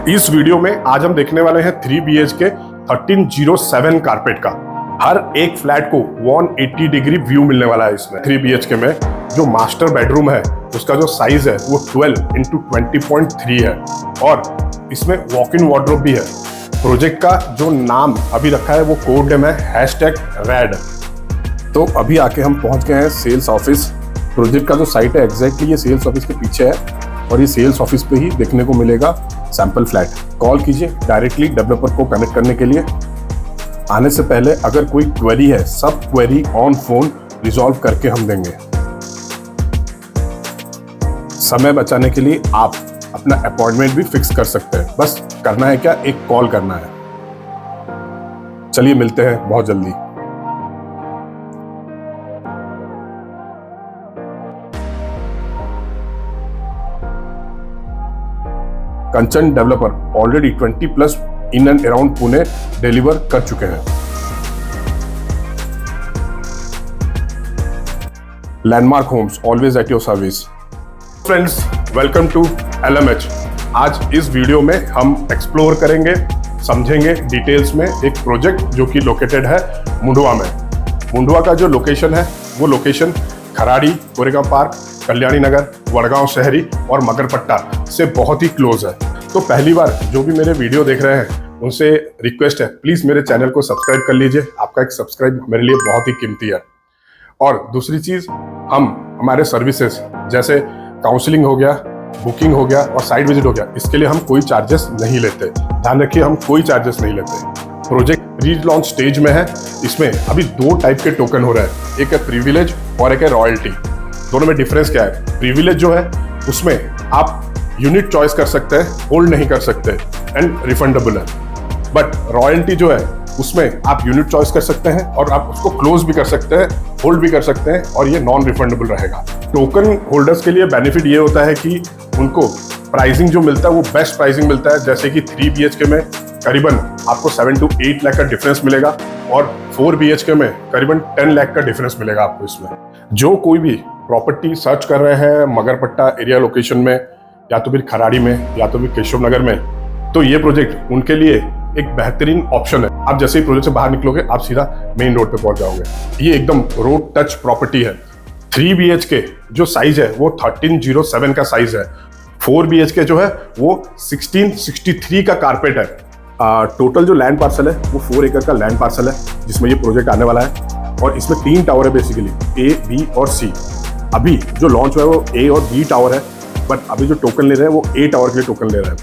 इस वीडियो में आज हम देखने वाले हैं 3 BHK 1307 कारपेट का। हर एक फ्लैट को 180 डिग्री व्यू मिलने वाला है इसमें। 3 BHK में जो मास्टर बेडरूम है उसका जो साइज है वो 12 × 20.3 है और इसमें वॉक इन वार्डरोब भी है। प्रोजेक्ट का जो नाम अभी रखा है वो कोड नेम है #RAD। तो अभी आके हम पहुंच गए हैं सेल्स ऑफिस। प्रोजेक्ट का जो साइट है एग्जैक्टली ये सेल्स ऑफिस के पीछे है और ये सेल्स ऑफिस पे ही देखने को मिलेगा सैंपल फ्लैट। कॉल कीजिए डायरेक्टली डेवलपर को कनेक्ट करने के लिए। आने से पहले अगर कोई क्वेरी है सब क्वेरी ऑन फोन रिजॉल्व करके हम देंगे। समय बचाने के लिए आप अपना अपॉइंटमेंट भी फिक्स कर सकते हैं। बस करना है क्या, एक कॉल करना है। चलिए मिलते हैं बहुत जल्दी। Kanchan developer already 20+ in and around Pune deliver कर चुके हैं। Landmark homes always at your service. Friends, welcome to LMH। आज इस वीडियो में हम एक्सप्लोर करेंगे, समझेंगे डिटेल्स में एक प्रोजेक्ट जो कि लोकेटेड है मुंडवा में। मुंडवा का जो लोकेशन है वो लोकेशन खराड़ी, कोरेगांव पार्क, कल्याणी नगर, वडगांव शहरी और मगरपट्टा से बहुत ही क्लोज है। तो पहली बार जो भी मेरे वीडियो देख रहे हैं उनसे रिक्वेस्ट है, प्लीज मेरे चैनल को सब्सक्राइब कर लीजिए। आपका एक सब्सक्राइब मेरे लिए बहुत ही कीमती है। और दूसरी चीज, हमारे सर्विसेज जैसे काउंसलिंग हो गया, बुकिंग हो गया और साइट विजिट हो गया, इसके लिए हम कोई चार्जेस नहीं लेते। ध्यान रखिए, हम कोई चार्जेस नहीं लेते। प्रोजेक्ट प्री लॉन्च स्टेज में है। इसमें अभी 2 टाइप के टोकन हो रहे हैं, एक है प्रिविलेज और एक है रॉयल्टी। दोनों में डिफरेंस क्या है? प्रिविलेज जो है उसमें आप यूनिट चॉइस कर सकते हैं, होल्ड नहीं कर सकते एंड रिफंडेबल है। बट रॉयल्टी जो है उसमें आप यूनिट चॉइस कर सकते हैं और आप उसको क्लोज भी कर सकते हैं, होल्ड भी कर सकते हैं और ये नॉन रिफंडेबल रहेगा। टोकन होल्डर्स के लिए बेनिफिट ये होता है कि उनको प्राइसिंग जो मिलता है वो बेस्ट प्राइसिंग मिलता है। जैसे कि 3 BHK में करीबन आपको 7 to 8 लाख का डिफरेंस मिलेगा और 4 BHK में करीबन 10 लाख का डिफरेंस मिलेगा आपको इसमें। जो कोई भी प्रॉपर्टी सर्च कर रहे हैं मगरपट्टा एरिया लोकेशन में या तो फिर खराड़ी में या तो फिर केशव नगर में, तो ये प्रोजेक्ट उनके लिए एक बेहतरीन ऑप्शन है। आप जैसे ही प्रोजेक्ट से बाहर निकलोगे आप सीधा मेन रोड पे पहुंच जाओगे। ये एकदम रोड टच प्रॉपर्टी है। 3 BHK जो साइज है वो 1307 का साइज है। 4 BHK जो है वो 1663 का कारपेट है। टोटल जो लैंड पार्सल है वो 4 एकड़ का लैंड पार्सल है जिसमें ये प्रोजेक्ट आने वाला है। और इसमें 3 टावर है बेसिकली, A, B और C। अभी जो लॉन्च हुआ है वो A और B टावर है, बट अभी जो टोकन ले रहे हैं वो A टावर के लिए टोकन ले रहे हैं।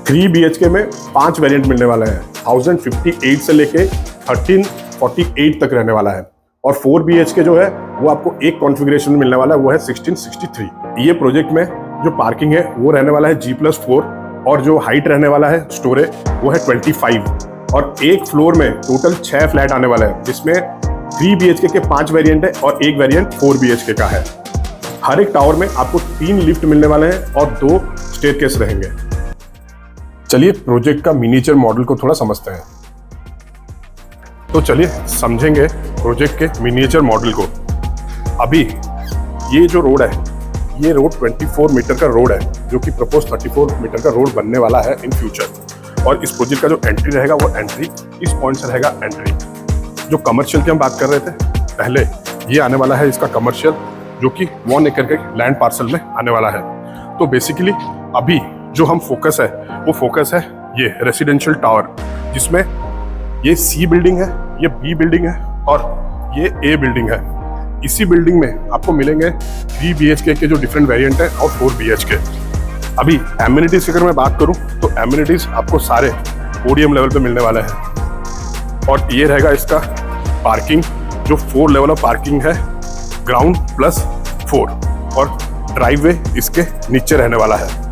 3 BHK में 5 वेरिएंट मिलने वाले हैं। 1058 से लेके 1348 तक रहने वाला है। और 4 BHK जो है वो आपको एक कॉन्फ़िगरेशन में मिलने वाला है, वो है 1663। ये प्रोजेक्ट में जो पार्किंग है वो रहने वाला है G+4 और जो हाइट रहने वाला है स्टोरेज वो है 25। और एक फ्लोर में टोटल 6 फ्लैट आने वाले हैं जिसमें 3 BHK के 5 वेरिएंट है और एक वेरिएंट 4 BHK का है। हर एक टावर में आपको 3 लिफ्ट मिलने वाले हैं और 2 स्टेयरकेस रहेंगे। चलिए प्रोजेक्ट का मिनिएचर मॉडल को थोड़ा समझते हैं। तो चलिए समझेंगे प्रोजेक्ट के मिनिएचर मॉडल को। अभी ये जो रोड है ये रोड 24 मीटर का रोड है जो कि प्रपोज 34 मीटर का रोड बनने वाला है इन फ्यूचर। और इस प्रोजेक्ट का जो एंट्री रहेगा वो एंट्री इस पॉइंट से रहेगा एंट्री। जो कमर्शियल की हम बात कर रहे थे पहले, ये आने वाला है इसका कमर्शियल जो कि 1 एकड़ के लैंड पार्सल में आने वाला है। तो बेसिकली अभी जो हम फोकस है वो फोकस है ये रेसिडेंशियल टावर, जिसमें ये C बिल्डिंग है, ये B बिल्डिंग है और ये A बिल्डिंग है। इसी बिल्डिंग में आपको मिलेंगे 3 BHK के जो डिफरेंट वेरिएंट है और 4 BHK। अभी एमिनिटीज की अगर मैं बात करूं तो एमिनिटीज आपको सारे पोडियम लेवल पे मिलने वाले हैं। और ये रहेगा इसका पार्किंग, जो 4 लेवल ऑफ पार्किंग है, ग्राउंड +4 और ड्राइववे इसके नीचे रहने वाला है।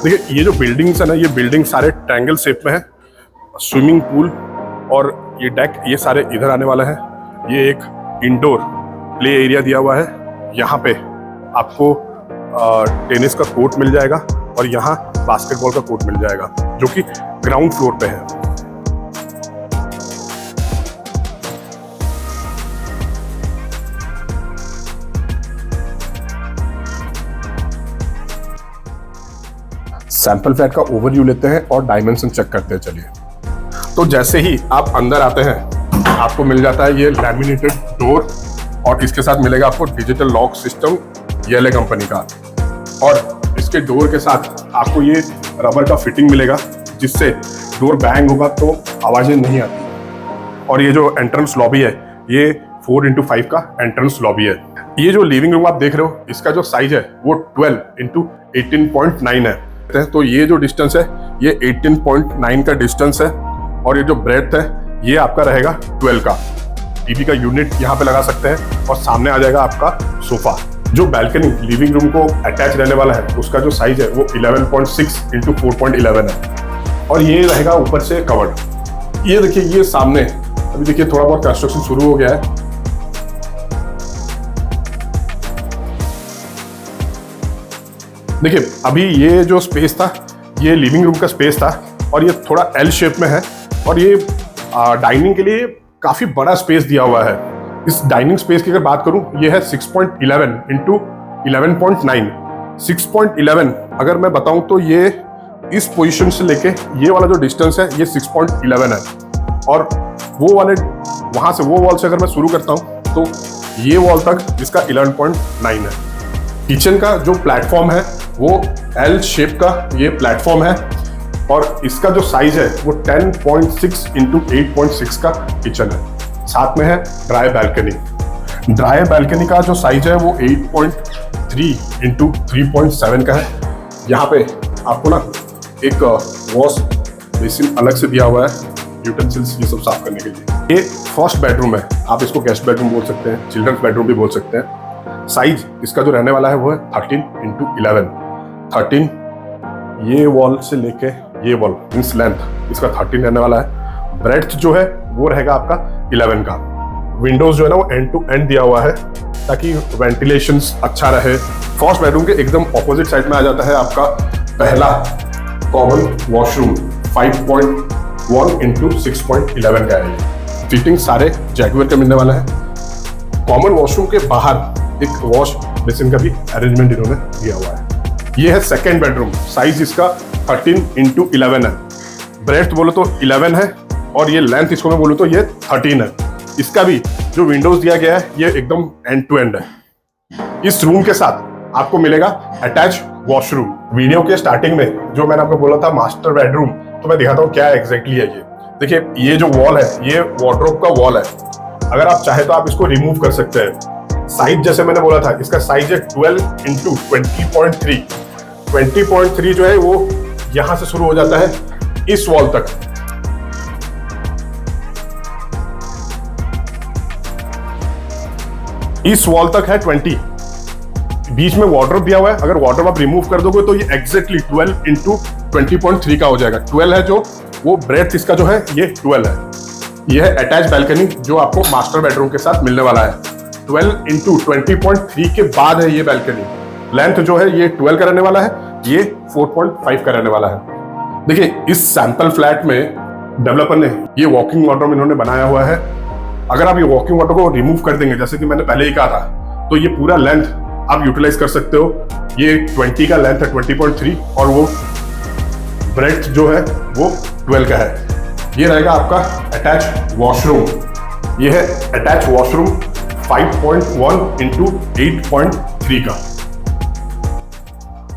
देखिए ये जो बिल्डिंग्स है ना, ये बिल्डिंग सारे ट्रायंगल शेप में है। स्विमिंग पूल और ये डेक ये सारे इधर आने वाला है। ये एक इंडोर प्ले एरिया दिया हुआ है। यहाँ पे आपको टेनिस का कोर्ट मिल जाएगा और यहाँ बास्केटबॉल का कोर्ट मिल जाएगा जो कि ग्राउंड फ्लोर पे है। सैंपल फ्लैट का ओवरव्यू लेते हैं और डायमेंशन चेक करते हैं। चलिए, तो जैसे ही आप अंदर आते हैं आपको मिल जाता है ये लैमिनेटेड डोर और इसके साथ मिलेगा आपको डिजिटल लॉक सिस्टम येले कंपनी का, और इसके डोर के साथ आपको ये रबर का फिटिंग मिलेगा जिससे डोर बैंग होगा तो आवाजें नहीं आती। और ये जो एंट्रेंस लॉबी है ये 4x5 का एंट्रेंस लॉबी है। ये जो लिविंग रूम आप देख रहे हो इसका जो साइज है वो 12x18.9 है। तो ये जो डिस्टेंस है ये 18.9 का डिस्टेंस है, और ये जो ब्रेड्थ है ये आपका रहेगा 12 का। टीवी का यूनिट यहाँ पे लगा सकते हैं और सामने आ जाएगा आपका सोफा। जो बैल्कनी लिविंग रूम को अटैच रहने वाला है उसका जो साइज है वो 11.6x4.11 है, और ये रहेगा ऊपर से कवर्ड। ये देखिए, ये सामने अभी देखिए थोड़ा बहुत कंस्ट्रक्शन शुरू हो गया है। देखिए, अभी ये जो स्पेस था ये लिविंग रूम का स्पेस था और ये थोड़ा एल शेप में है, और ये डाइनिंग के लिए काफी बड़ा स्पेस दिया हुआ है। इस डाइनिंग स्पेस की अगर बात करूं ये है 6.11 इंटू 11.9। 6.11 अगर मैं बताऊं तो ये इस पोजीशन से लेके ये वाला जो डिस्टेंस है ये 6.11 है, और वो वाले वहां से वो वॉल से अगर मैं शुरू करता हूं तो ये वॉल तक इसका 11.9 है। किचन का जो प्लेटफॉर्म है वो एल शेप का ये प्लेटफॉर्म है, और इसका जो साइज है वो 10.6 इंटू 8.6 का किचन है। साथ में है ड्राई बैल्कनी। ड्राई बैल्कनी का जो साइज है वो 8.3 इंटू 3.7 का है। यहाँ पे आपको ना एक वॉश बेसिन अलग से दिया हुआ है यूटेंसिल्स ये सब साफ करने के लिए। ये फर्स्ट बेडरूम है, आप इसको गेस्ट बेडरूम बोल सकते हैं, चिल्ड्रंस बेडरूम भी बोल सकते हैं। साइज इसका जो रहने वाला है वो है 13 इंटू 11। 13 ये वॉल से लेके ये वॉल मीन्स लेंथ इसका 13 रहने वाला है। ब्रेड्थ जो है वो रहेगा आपका 11 का। विंडोज जो है ना वो एंड टू एंड दिया हुआ है ताकि वेंटिलेशन अच्छा रहे। फर्स्ट बेडरूम के एकदम ऑपोजिट साइड में आ जाता है आपका पहला कॉमन वॉशरूम 5.1 इंटू 6.11 का है। फिटिंग सारे जैगुआर का मिलने वाला है। कॉमन वॉशरूम के बाहर एक वॉश बेसिन का भी अरेंजमेंट इन्होंने दिया हुआ है। ये है सेकेंड बेडरूम, साइज इसका 13 इंटू 11 है। ब्रेड्थ बोलो तो 11 है, और ये लेंथ इसको मैं बोलूँ तो ये 13 है। इसका भी जो विंडोज दिया गया है ये एकदम एंड टू एंड है। इस रूम के साथ आपको मिलेगा अटैच वॉशरूम। वीडियो के स्टार्टिंग में जो मैंने आपको बोला था मास्टर बेडरूम, तो मैं दिखाता हूँ क्या एग्जैक्टली है ये। देखिए, ये जो वॉल है ये वार्डरोब का वॉल है। अगर आप चाहे तो आप इसको रिमूव कर सकते हैं। साइज जैसे मैंने बोला था इसका साइज है 12 इंटू 20.3। 20.3 जो है वो यहां से शुरू हो जाता है इस वॉल तक। इस वॉल तक है 20। बीच में वार्डरोब दिया हुआ है। अगर वार्डरोब आप रिमूव कर दोगे तो ये एग्जैक्टली 12 इंटू 20.3 का हो जाएगा। 12 है जो वो ब्रेड्थ इसका जो है ये 12 है। ये है अटैच बैल्कनी जो आपको मास्टर बेडरूम के साथ मिलने वाला है। 12 इंटू 20.3 के बाद है ये बैल्कनी। लेंथ जो है ये 12 का रहने वाला है, ये 4.5 का रहने वाला है। देखिए, इस सैंपल फ्लैट में डेवलपर ने ये वॉकिंग वार्डरोब इन्होंने बनाया हुआ है। अगर आप ये वॉकिंग वार्डरोब को रिमूव कर देंगे जैसे कि मैंने पहले ही कहा था, तो ये पूरा लेंथ आप यूटिलाइज कर सकते हो। ये 20 का लेंथ है 20.3, और वो ब्रेड्थ जो है वो 12 का है। ये रहेगा आपका अटैच वॉशरूम। ये है अटैच वॉशरूम 5.1 इंटू 8.3 का।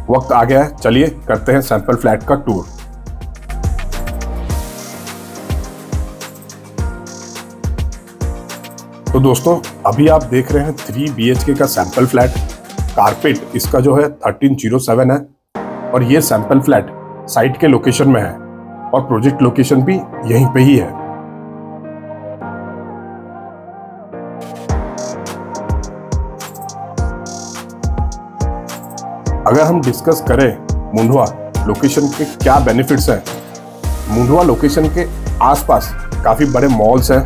वक्त आ गया है, चलिए करते हैं सैंपल फ्लैट का टूर। तो दोस्तों, अभी आप देख रहे हैं 3 BHK का सैंपल फ्लैट। कारपेट इसका जो है 1307 है, और ये सैंपल फ्लैट साइट के लोकेशन में है, और प्रोजेक्ट लोकेशन भी यहीं पे ही है। अगर हम डिस्कस करें मुंडवा लोकेशन के क्या बेनिफिट्स हैं, मुंडवा लोकेशन के आसपास काफी बड़े मॉल्स हैं,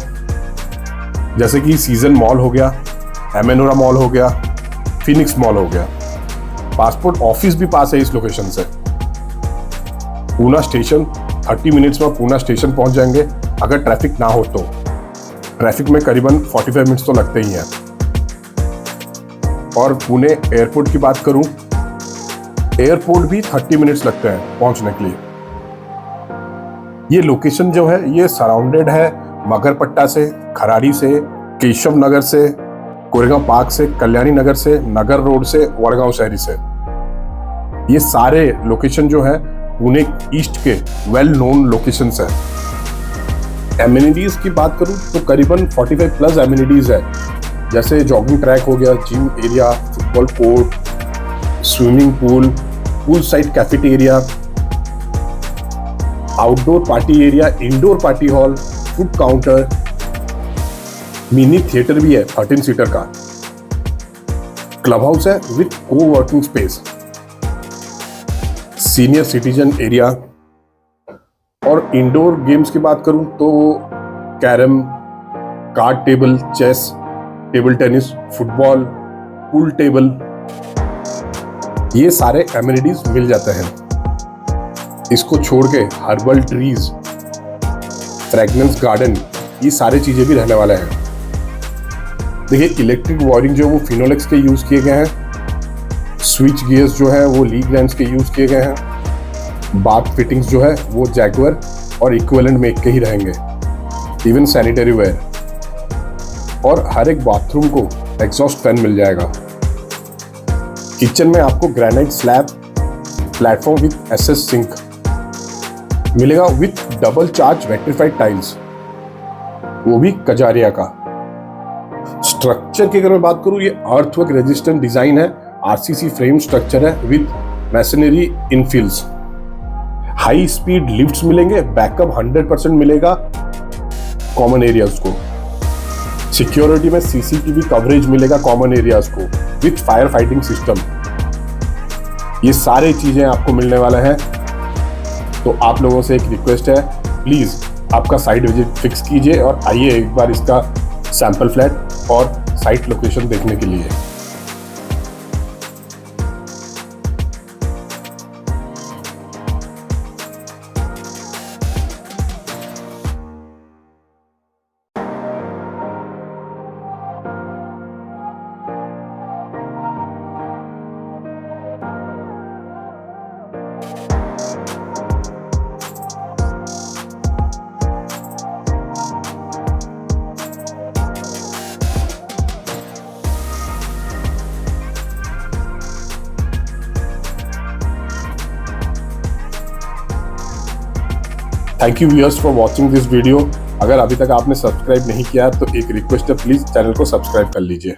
जैसे कि सीजन मॉल हो गया, एमेनोरा मॉल हो गया, फिनिक्स मॉल हो गया। पासपोर्ट ऑफिस भी पास है इस लोकेशन से। पूना स्टेशन 30 मिनट्स में पूना स्टेशन पहुंच जाएंगे अगर ट्रैफिक ना हो तो। ट्रैफिक में करीबन 45 मिनट्स तो लगते ही हैं। और पुणे एयरपोर्ट की बात करूं एयरपोर्ट भी 30 मिनट्स लगते हैं पहुंचने के लिए। ये लोकेशन जो है ये सराउंडेड है मगरपट्टा से, खराड़ी से, केशव नगर से, कोरेगांव पार्क से, कल्याणी नगर से, नगर रोड से, वडगांव शहरी से। ये सारे लोकेशन जो है पुणे ईस्ट के वेल नोन लोकेशंस है। एमिनिटीज की बात करूं तो करीबन 45 प्लस एमिनिटीज है, जैसे जॉगिंग ट्रैक हो गया, gym area, football court, swimming pool, pool side cafeteria, outdoor party area, indoor party hall, food counter, mini theatre भी है 13 सीटर का, क्लब हाउस है with co working space, senior citizen area. और indoor games की बात करूं तो carrom, card table, chess, table tennis, football, pool table, ये सारे एमिनिटीज मिल जाते हैं। इसको छोड़ के हर्बल ट्रीज, फ्रेगनेंस गार्डन, ये सारी चीजें भी रहने वाले हैं। देखिए इलेक्ट्रिक वायरिंग जो है वो फिनोलेक्स के यूज किए गए हैं, स्विच गियर्स जो है वो ली ग्रैंड्स के यूज किए गए हैं, बाथ फिटिंग्स जो है वो जैगुआर और इक्विवेलेंट मेक के ही रहेंगे, इवन सैनिटरी वेयर। और हर एक बाथरूम को एग्जॉस्ट फैन मिल जाएगा। किचन में आपको granite slab platform with SS sink मिलेगा with double charge vitrified tiles, वो भी कजारिया का। स्ट्रक्चर की अगर मैं बात करूं, ये अर्थवर्क रेजिस्टेंट डिजाइन है, आरसीसी फ्रेम स्ट्रक्चर है with masonry infills. High speed lifts मिलेंगे, बैकअप 100% मिलेगा कॉमन एरियाज को। सिक्योरिटी में सीसीटीवी कवरेज मिलेगा कॉमन एरियाज को विथ फायर फाइटिंग सिस्टम। ये सारे चीजें आपको मिलने वाले हैं। तो आप लोगों से एक रिक्वेस्ट है, प्लीज आपका साइट विजिट फिक्स कीजिए और आइए एक बार इसका सैंपल फ्लैट और साइट लोकेशन देखने के लिए। Thank you viewers for watching this video. अगर अभी तक आपने सब्सक्राइब नहीं किया तो एक रिक्वेस्ट है, प्लीज चैनल को सब्सक्राइब कर लीजिए।